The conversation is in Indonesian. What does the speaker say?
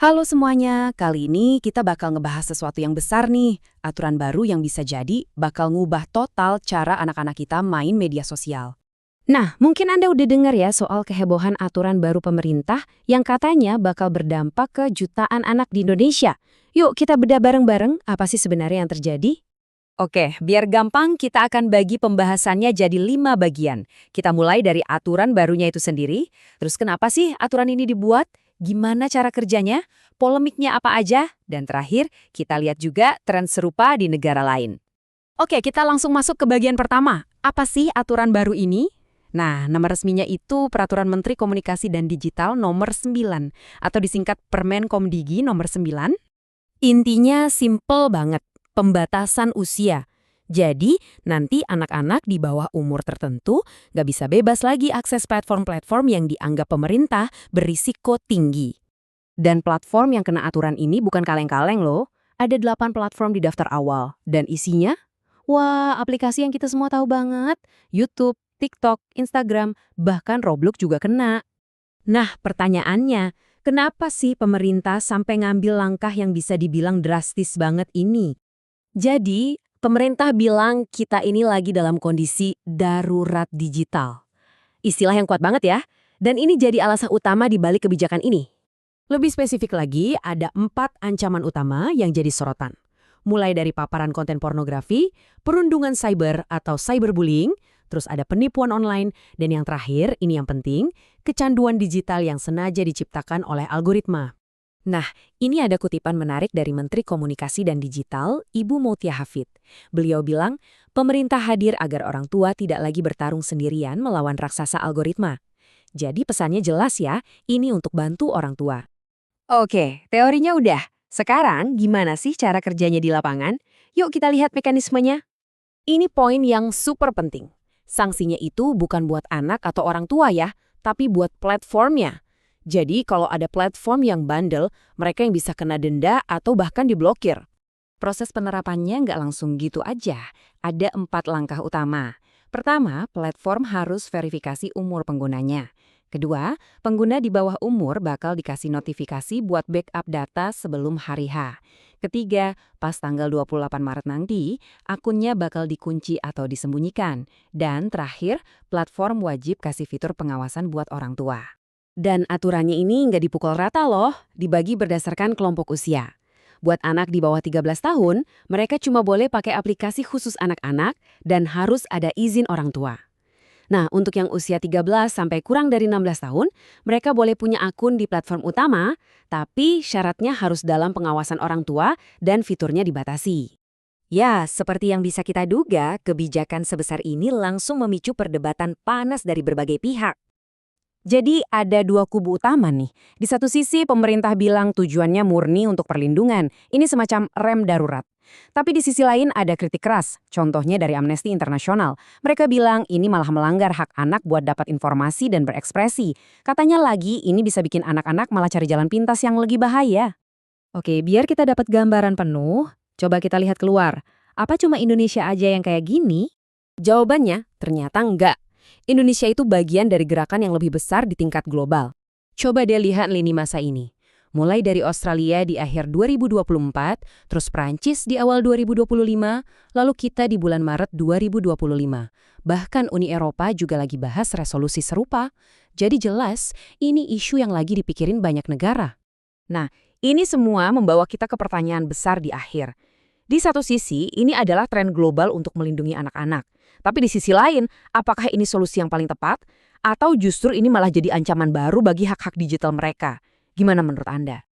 Halo semuanya, kali ini kita bakal ngebahas sesuatu yang besar nih. Aturan baru yang bisa jadi bakal ngubah total cara anak-anak kita main media sosial. Nah, mungkin Anda udah dengar ya soal kehebohan aturan baru pemerintah yang katanya bakal berdampak ke jutaan anak di Indonesia. Yuk kita bedah bareng-bareng apa sih sebenarnya yang terjadi? Oke, biar gampang kita akan bagi pembahasannya jadi 5 bagian. Kita mulai dari aturan barunya itu sendiri, terus kenapa sih aturan ini dibuat, gimana cara kerjanya, polemiknya apa aja, dan terakhir kita lihat juga tren serupa di negara lain. Oke, kita langsung masuk ke bagian pertama. Apa sih aturan baru ini? Nah, nama resminya itu Peraturan Menteri Komunikasi dan Digital Nomor 9, atau disingkat Permenkomdigi Nomor 9. Intinya simple banget, pembatasan usia. Jadi, nanti anak-anak di bawah umur tertentu nggak bisa bebas lagi akses platform-platform yang dianggap pemerintah berisiko tinggi. Dan platform yang kena aturan ini bukan kaleng-kaleng loh. Ada 8 platform di daftar awal. Dan isinya? Wah, aplikasi yang kita semua tahu banget. YouTube, TikTok, Instagram, bahkan Roblox juga kena. Nah, pertanyaannya, kenapa sih pemerintah sampai ngambil langkah yang bisa dibilang drastis banget ini? Jadi, pemerintah bilang kita ini lagi dalam kondisi darurat digital. Istilah yang kuat banget ya, dan ini jadi alasan utama di balik kebijakan ini. Lebih spesifik lagi, ada 4 ancaman utama yang jadi sorotan. Mulai dari paparan konten pornografi, perundungan cyber atau cyberbullying, terus ada penipuan online, dan yang terakhir, ini yang penting, kecanduan digital yang sengaja diciptakan oleh algoritma. Nah, ini ada kutipan menarik dari Menteri Komunikasi dan Digital, Ibu Mutia Hafid. Beliau bilang, pemerintah hadir agar orang tua tidak lagi bertarung sendirian melawan raksasa algoritma. Jadi pesannya jelas ya, ini untuk bantu orang tua. Oke, teorinya udah. Sekarang gimana sih cara kerjanya di lapangan? Yuk kita lihat mekanismenya. Ini poin yang super penting. Sanksinya itu bukan buat anak atau orang tua ya, tapi buat platformnya. Jadi kalau ada platform yang bandel, mereka yang bisa kena denda atau bahkan diblokir. Proses penerapannya nggak langsung gitu aja. Ada 4 langkah utama. Pertama, platform harus verifikasi umur penggunanya. Kedua, pengguna di bawah umur bakal dikasih notifikasi buat backup data sebelum hari H. Ketiga, pas tanggal 28 Maret nanti, akunnya bakal dikunci atau disembunyikan. Dan terakhir, platform wajib kasih fitur pengawasan buat orang tua. Dan aturannya ini nggak dipukul rata loh, dibagi berdasarkan kelompok usia. Buat anak di bawah 13 tahun, mereka cuma boleh pakai aplikasi khusus anak-anak dan harus ada izin orang tua. Nah, untuk yang usia 13 sampai kurang dari 16 tahun, mereka boleh punya akun di platform utama, tapi syaratnya harus dalam pengawasan orang tua dan fiturnya dibatasi. Ya, seperti yang bisa kita duga, kebijakan sebesar ini langsung memicu perdebatan panas dari berbagai pihak. Jadi ada 2 kubu utama nih. Di satu sisi pemerintah bilang tujuannya murni untuk perlindungan, ini semacam rem darurat. Tapi di sisi lain ada kritik keras, contohnya dari Amnesty International. Mereka bilang ini malah melanggar hak anak buat dapat informasi dan berekspresi. Katanya lagi ini bisa bikin anak-anak malah cari jalan pintas yang lebih bahaya. Oke, biar kita dapat gambaran penuh, coba kita lihat keluar. Apa cuma Indonesia aja yang kayak gini? Jawabannya ternyata enggak. Indonesia itu bagian dari gerakan yang lebih besar di tingkat global. Coba deh lihat lini masa ini. Mulai dari Australia di akhir 2024, terus Prancis di awal 2025, lalu kita di bulan Maret 2025. Bahkan Uni Eropa juga lagi bahas resolusi serupa. Jadi jelas, ini isu yang lagi dipikirin banyak negara. Nah, ini semua membawa kita ke pertanyaan besar di akhir. Di satu sisi, ini adalah tren global untuk melindungi anak-anak. Tapi di sisi lain, apakah ini solusi yang paling tepat? Atau justru ini malah jadi ancaman baru bagi hak-hak digital mereka? Gimana menurut Anda?